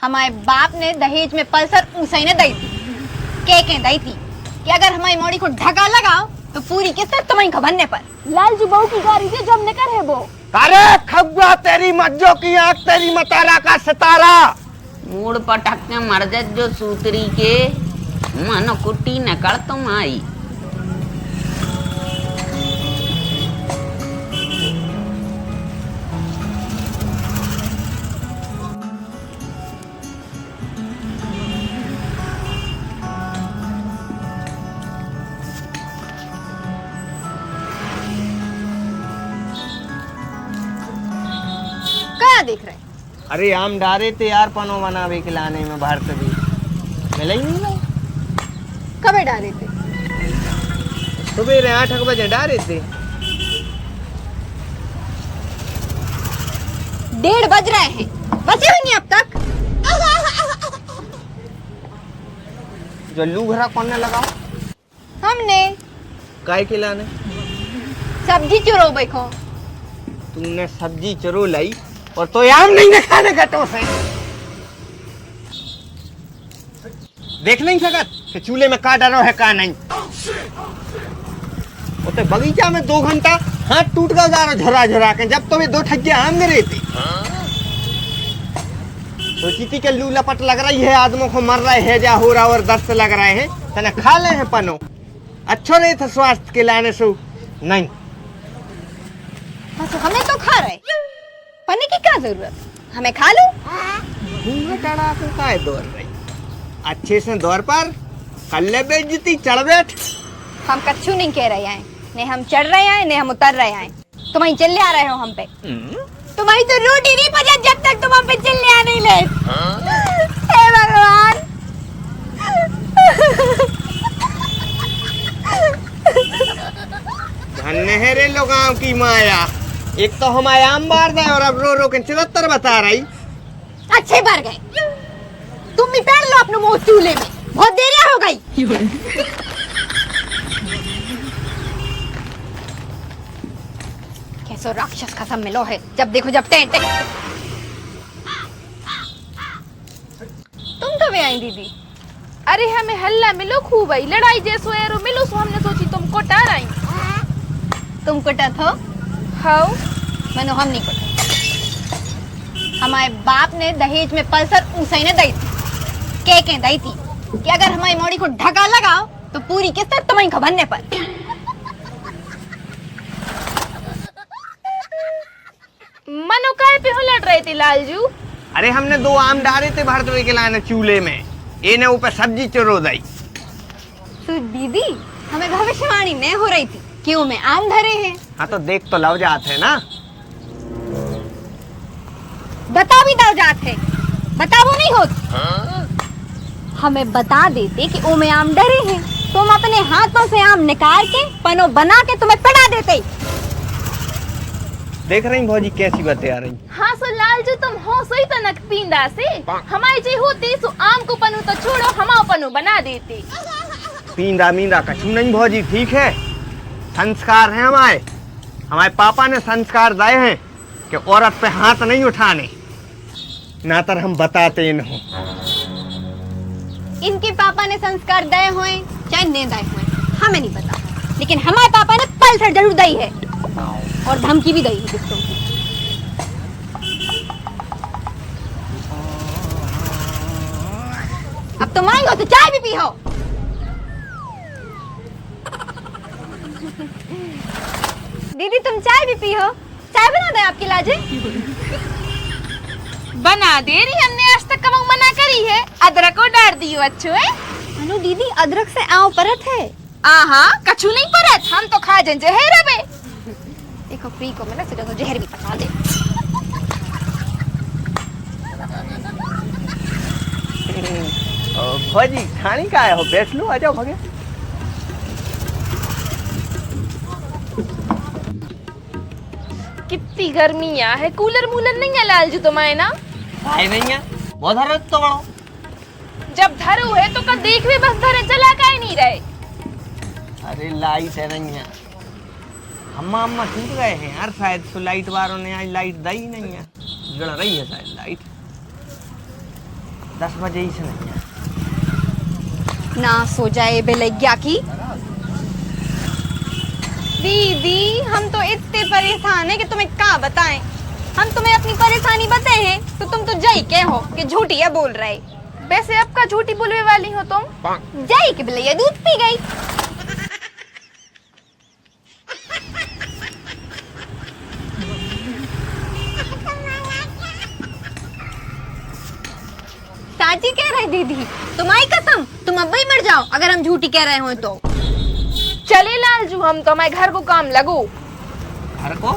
हमारे बाप ने दहेज में पल्सर ऊसई ने दी थी के दी थी कि अगर हमारी मोड़ी को ढका लगाओ तो पूरी किस्त तुम्हारी खबरने पर लालजू बहू की गाड़ी से जो हमने करे वो। अरे खब्बा तेरी मज्जो की आंख तेरी मतारा का सितारा मूड पटक के मर जा जो सूतरी के मन कुटी नकड़ तुम आई। क्या देख रहे? अरे आम डारे थे यार पनो बनावे के लाने में भारत भी मिला ही नहीं। कब डाले थे? सुबह 8 बजे डारे थे। 1:30 बज रहे हैं, बचे भी नहीं अब तक। जो लूघरा कौन लगाओ? हमने काय के लाने? सब्जी चुरो बैठो। तूने सब्जी चुरो लाई और तो आम नहीं खाने का टोस है। देख नहीं सकत कि चूल्हे में का डरो है का नहीं। तो बगीचा में 2 घंटा हाथ टूट गया जा रहा झरा झरा के जब तुम्हें 2 ठग्गे आम गिरे थे। सोची थी कि लू लपट लग रही है, आदमों को मर रहे है जा हो रहा और दस्त लग रहे हैं तने खा ले हैं पनो अच्छो नहीं था स्वास्थ्य के लाने से नहीं। बस हमें तो खा रहे पन्ने की क्या जरूरत, हमें खा लो। टड़ा को काय दौड़ रही अच्छे से दौर पर कल्ले बेइज्जती चढ़ बैठ। हम कच्छू नहीं कह रहे हैं, ने हम चढ़ रहे हैं ने हम उतर रहे हैं। तुम ही चिल्ले आ रहे हो हम पे। तुम्हारी तो रोटी नहीं पचा जब तक तुम हम पे चिल्ले आ नहीं ले। हे भगवान। धन्य है रे लोगां की माया, एक तो हमारे आम बार दे और अब रो रो के 74 बता रही। अच्छे भर गए, तुम भी पहन लो अपने मुंह चूल्हे में, बहुत देर हो गई। कैसो राक्षस खसम मिलो है, जब देखो जब टेंट। तुम कब आई दीदी? अरे हमें हल्ला मिलो खूब आई लड़ाई जैसो एरो मिलो सो हमने सोची तुमको टार आई। तुम कुटत हो? हाउ मनो हम नहीं कुटत। हमारे बाप ने दहेज में पल्सर ऊसई ने दी थी के दी थी कि अगर हमारी मोड़ी को ढका लगाओ तो पूरी किस्त तुम्हारी खबरने पर। मनो काय पे हो लड़ रहे थे लालजू? अरे हमने 2 आम डाले थे भारत के लाने चूल्हे में, ये ने ऊपर सब्जी चुरो दी। तो दीदी हमें भविष्यवाणी नहीं हो रही थी क्यों में आम धरे हैं। हाँ तो देख तो लव जात है ना। बता भी दो जात है, बता वो नहीं होती। हमें बता देते कि ओ में आम डरे हैं, तुम अपने हाथों से आम निकाल के पनो बना के तुम्हें पड़ा देते। देख रही भौजी कैसी बातें आ रही। हाँ सो लालजू तुम हो सही तनक पींदा से हमारी जी होती सो आम को पनु तो छोड़ो हमाओ पनु बना देते। पींदा मींदा कछु नहीं भौजी, ठीक है संस्कार है हमारे पापा ने संस्कार दिए हैं कि औरत पे हाथ नहीं उठाने, ना तर हम बताते न हो। इनके पापा ने संस्कार दए हुए चाहे नहीं दए हुए हमें नहीं पता, लेकिन हमारे पापा ने पल्सर जरूर दी है और धमकी भी दी है दूसरों की। अब तुम आई हो तो चाय भी पी हो। दीदी तुम चाय भी पी हो, चाय बना दे आपकी लाजे। बना दे रही हमने आज तक कब मना करी है, अदरक को डाल दियो अच्छो है। अनु दीदी अदरक से आव परत है। आहा कछु नहीं परत, हम तो खा जंजे है रबे। देखो फ्री को मिला तो जहर भी पका दे। भौजी खानी का है हो, बैठ लो आ जाओ भगे। कितनी गर्मियां है, कूलर मूलर नहीं है लालजू तुम्हारे ना? भाई नहीं है बहुत हरत तो बड़ो। जब धरो है तो कब देख भी बस धरे चला का ही नहीं रहे। अरे लाइट है नहीं है, अम्मा अम्मा टूट गए हैं यार शायद, तो लाइट वालों ने आज लाइट दी नहीं है, जल रही है शायद लाइट। 10 बजे ही से नहीं है। ना सो जाए बेलैया की। दीदी हम तो इतने परेशान हैं कि तुम्हें क्या बताएं। हम तुम्हें अपनी परेशानी बताए हैं तो तुम तो जई के हो कि झूठिया बोल रहे। वैसे अब का झूठी बोलने वाली हो तुम? जई के बेलैया दूध पी गई। साची कह रहे दीदी, तुम्हारी कसम तुम अब ही मर जाओ अगर हम झूठी कह रहे हो तो। चले लालजू हम तो हमारे घर को काम लगो। घर को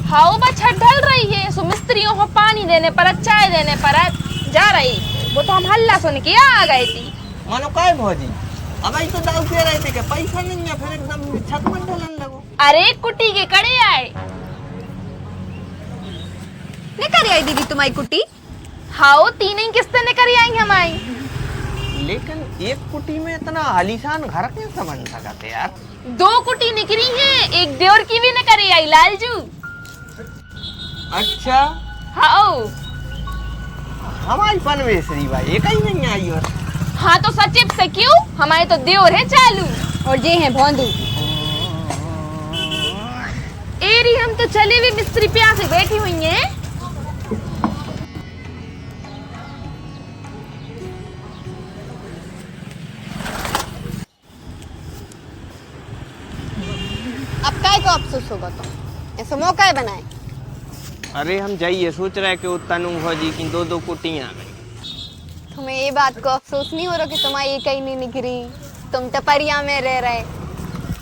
हाँ बस छत ढल रही है, सो मिस्त्रियों को पानी देने पर चाय देने पर जा रही। वो तो हम हल्ला सुन के आ गए थी। मानो काय भौजी, अब आई तो दाऊ कह रहे थे कि पैसा नहीं है, फिर एकदम छत में ढलन लगो। अरे कुटी के कड़े आए। निकल आई दीदी तुम्हारी कुटी। हाँ तीन ही किस्तें निकल आई हमारी। लेकिन एक कुटी में इतना आलीशान घर कैसे बन सकते यार? 2 कुटी निकली है, एक देवर की भी निकल आई लालजू। अच्छा हाँ हमारी पनवेसरी भाई एक ही नहीं आई। और हाँ तो सचिव से क्यों, हमारे तो देवर है चालू और ये है भोंदू। एरी हम तो चले हुए मिस्त्री प्यासे बैठी हुई हैं। अब काय को अफसोस होगा तुम, ऐसा मौका है बनाए। अरे हम जाइए सोच रहे कि तनु भौजी की 2 कुटियां आ गई। तुम्हें ये बात को अफसोस नहीं हो रहा कि तुम्हारी एक ही नहीं निकली, तुम टपरिया में रह रहे।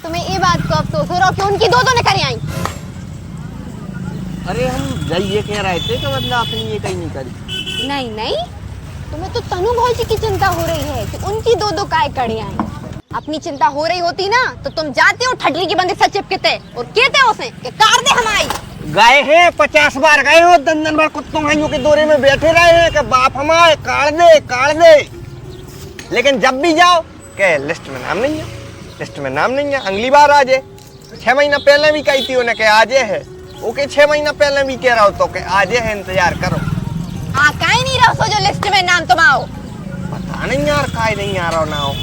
तुम्हें ये बात को अफसोस हो रहा कि उनकी 2 निकल आई। अरे हम जाइए कह रहे थे कि मतलब अपनी ये कहीं नहीं करी। नहीं नहीं, तुम्हें तो तनु भौजी की चिंता हो रही है कि उनकी 2 काय कड़ी आई। अपनी चिंता हो रही होती ना तो तुम जाते हो ठटरी की बंदी से चिपकते और कहते उसे कि कार दे हमारी। गए हैं 50 बार गए हो, दंदन भर कुत्तों भाइयों के दौरे में बैठे रहे हैं कि बाप हमारे काट दे। लेकिन जब भी जाओ के लिस्ट में नाम नहीं है, लिस्ट में नाम नहीं है। अगली बार आ जाए, 6 महीना पहले भी कही थी उन्हें के आज है। ओके 6 महीना पहले भी कह रहा हो तो के आज है, इंतजार करो। काहे नहीं रहो जो लिस्ट में नाम तुम आओ। पता नहीं यार काय नहीं आ रहा ना हो।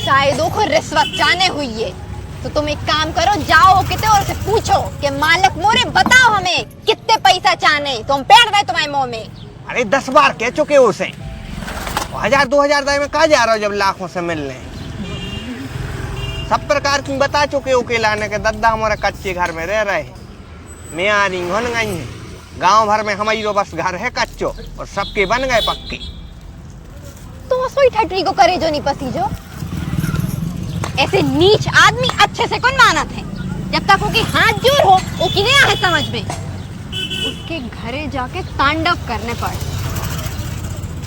शायद को रिश्वत चाहने हुई है तो तुम एक काम करो, जाओ कितने और से पूछो कि मालिक मोरे बताओ हमें कितने पैसा चाहने, तो हम पेड़ दे तुम्हारे मुंह में। अरे 10 बार कह चुके हो उसे, 1000-2000 दाई में कहा जा रहा हो जब लाखों से मिलने। सब प्रकार की बता चुके हो के लाने के दद्दा हमारे कच्चे घर में रह रहे। मैं आ रही हूँ गई है, गाँव भर में हमारी तो बस घर है कच्चो और सबके बन गए पक्के। तुम सोई ठटरी को करे जो नहीं पसी जो। ऐसे नीच आदमी अच्छे से कौन मानत है, जब तक उसके हाथ जोड़ हो वो कि नहीं है समझ में। उसके घरे जाके तांडव करने पड़े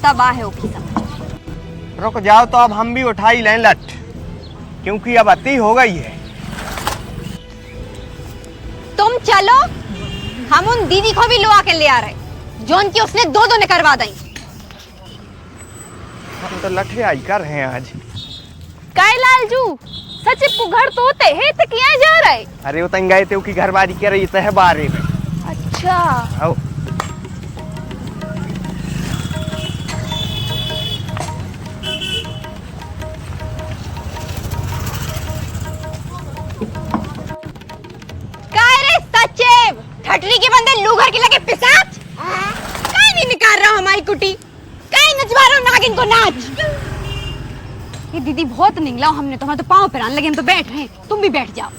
तब आहे उसकी समझ। रुक जाओ तो अब हम भी उठा ही लें लट, क्योंकि अब अति हो गई है। तुम चलो, हम उन दीदी को भी लुआ के ले आ रहे जो उनकी उसने 2 ने करवा दी। हम तो लठे आई कर रहे हैं आज। काय लालजू सचिव को घर तो होते है तो क्या जा रहे? अरे वो तंग गए थे की घरबारी कर रही है बारे में। अच्छा आओ काय रे सचिव, ठटरी के बंदे लूगर के लगे पिसाच। काय नहीं निकाल रहा हमारी कुटी, काय नचवा रहा नागिन को नाच। ये दीदी बहुत निकला, हमने तो पाँव पर आने लगे, हम तो बैठ रहे हैं, तुम भी बैठ जाओ।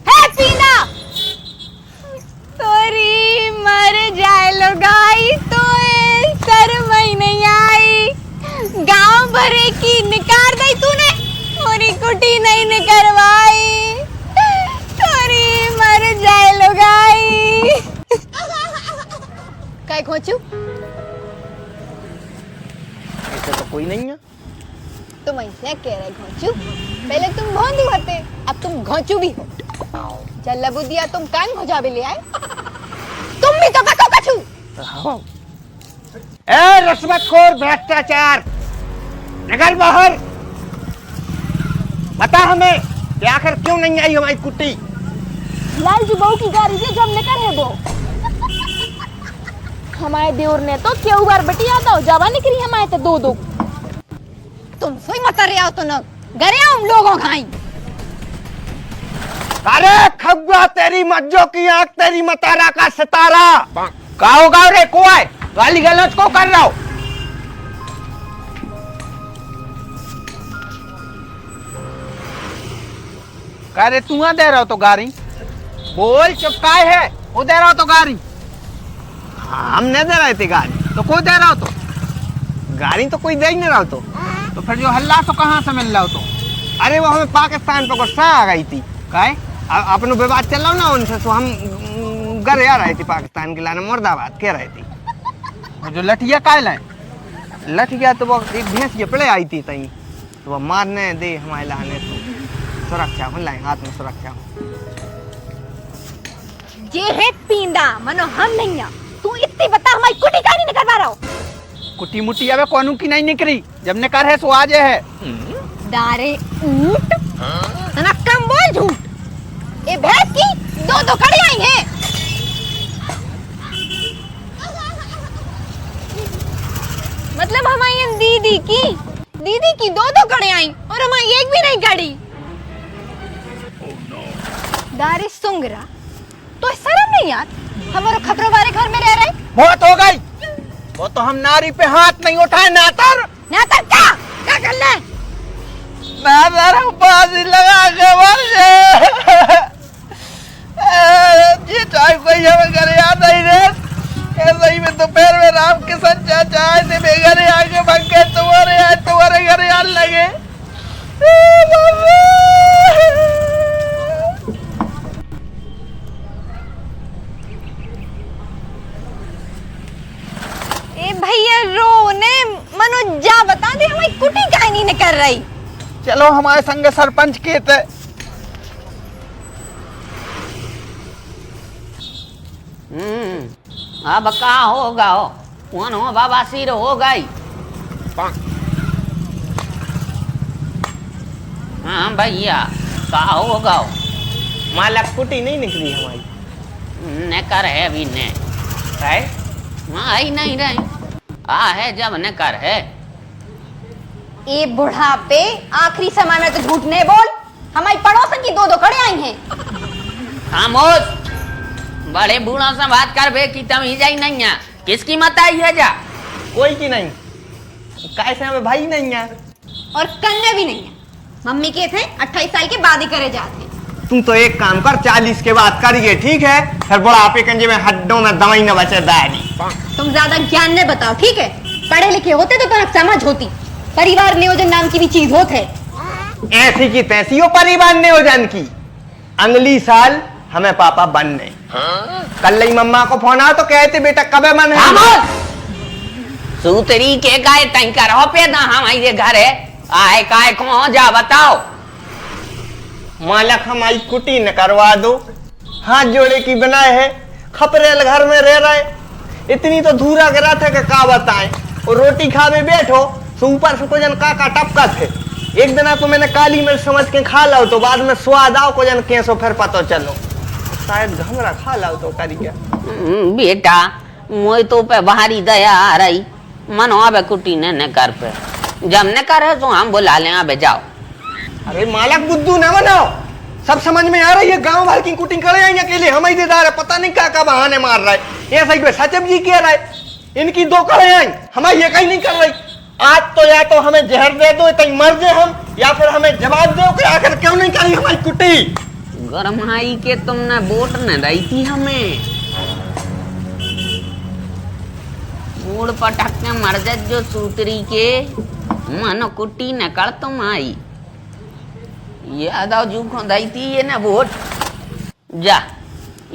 है पीना तोरी मर जाए लो गाई तो शर्म ही नहीं आई। गांव भरे की निकार दी तूने, मोरी कुटी नहीं निकलवाई। तोरी मर जाए लो गाई। काय खोचू तो कोई नहीं है। तुम ऐसे कह रहे घोंचू, पहले तुम भोंदू होते, अब तुम घोंचू भी हो। चल बुदिया तुम कान घोजा भी ले आए, तुम भी तो पको कछू। ए रिश्वतखोर भ्रष्टाचार, निकल बाहर। बता हमें कि आखिर क्यों नहीं आई हमारी कुटी। लालजू बहू की गाड़ी से जब निकल है वो। हमारे देवर ने तो क्यों बार बटिया था जावा निकली हमारे तो दो दो तुम सोई मत रहे हो तो न गरे हम लोगों खाई अरे खब्बा तेरी मज्जो की आंख तेरी मतारा का सितारा काओ गाओ रे को है गाली गलौज को कर रहा हो कह रे तू दे रहा हो तो गारी बोल चुप काय है वो दे रहा हो तो गारी हम नहीं दे रहे थे गाड़ी तो को दे रहा हो तो गाड़ी तो कोई दे ही नहीं रहा तो फिर जो हल्ला तो कहाँ से मिल रहा हो तो अरे वो हमें पाकिस्तान पर गुस्सा आ गई थी काय अपने विवाद चल रहा ना उनसे तो हम घर आ रहे थे पाकिस्तान के लाने मुर्दाबाद कह रहे थे और जो लठिया काय लाए लठिया तो वो एक भैंस ये पड़े आई थी तई तो वो मारने दे हमारे लाने तो सुरक्षा हो लाए हाथ में सुरक्षा ये है पींदा मनो हम नहीं है तू इतनी बता हमारी कुटी का नहीं करवा रहा हो कुटी मुटी अब कौनू की नहीं निकली जब ने कर है सो आज है दारे ऊंट ना कम बोल झूठ ये भैंस की दो दो कड़ी आई हैं मतलब हमारी दीदी की दो दो कड़ी आई और हमारी एक भी नहीं कड़ी दारे सुंगरा तो शर्म नहीं यार हमारे खतरों वाले घर में रह रहे बहुत हो गई वो तो हम नारी पे हाथ नहीं उठाए नातर क्या करना है नातर हम बाजी लगा के मर जाए ये चाहे कोई हमें घर याद नहीं रहे ऐसे ही में दोपहर में राम के साथ चाचा आए थे बेघरे आके भाग के तुम्हारे घर याद लगे ए भैया रोने मनो जा बता दे हमारी कुटी काहे नहीं कर रही चलो हमारे संग सरपंच के थे अब का होगा हो कौन हो बाबा सिर हो गई हाँ भैया का होगा मालक कुटी नहीं निकली हमारी न कर है अभी ने है हाँ ही नहीं रहे आ है जब न कर है ए बुढ़ापे आखिरी समय में तो झूठ नहीं बोल हमारी पड़ोसन की दो दो कड़े आई हैं खामोश बड़े बूढ़ों से बात कर बे की तमीज ही नहीं है किसकी मत आई है जा कोई की नहीं कैसे हमें भाई नहीं है और कन्या भी नहीं है मम्मी के थे 28 साल के बाद ही करे जाते तुम तो एक काम कर 40 के बाद करिए ठीक है फिर बुढ़ापे कंजे में हड्डों में दवाई न बचे दादी तुम ज्यादा ज्ञान नहीं बताओ ठीक है पढ़े लिखे होते तो तुम्हें समझ होती परिवार नियोजन नाम की भी चीज होते ऐसी की तैसी हो परिवार नियोजन की अगली साल हमें पापा बनने कल ही मम्मा को फोन आया तो कहते बेटा कब मन है सूतरी के गाय तई करो पे ना हमारे घर है आए काय को जा बताओ मालक हमारी कुटी न करवा दो हाथ जोड़े की बनाए है खपरेल घर में रह रहे इतनी तो धूरा गिरा थे कि का बताएं और रोटी खावे बैठो तो ऊपर से को जन का टपका थे एक दिन तो मैंने काली मिर्च समझ के खा लो तो बाद में स्वाद आओ को जन कैसो फिर पतो चलो शायद घमरा खा लो तो करी क्या बेटा मोई तो पे बाहरी दया आ रही मनो अब कुटी ने कर पे जब न करे तो हम बुला ले अब जाओ अरे मालक बुद्धू न बनाओ सब समझ में आ रही है गांव भर की कुटिंग करे आएंगे अकेले हम ही देदार है पता नहीं क्या बहाने मार रहा है ऐसा ही सचिव जी कह रहा है इनकी दो करे आई हमारी ये कहीं नहीं कर रही आज तो या तो हमें जहर दे दो कहीं मर जाए हम या फिर हमें जवाब दो कि आखिर क्यों नहीं करी हमारी कुटी गरमाई के तुमने वोट न दी थी हमें मूड पटक के मर जा जो सूतरी के मन कुटी न कर तुम आई यादव जू को दी थी ये ना वोट जा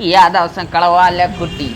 यादव से कड़वा ले कुटी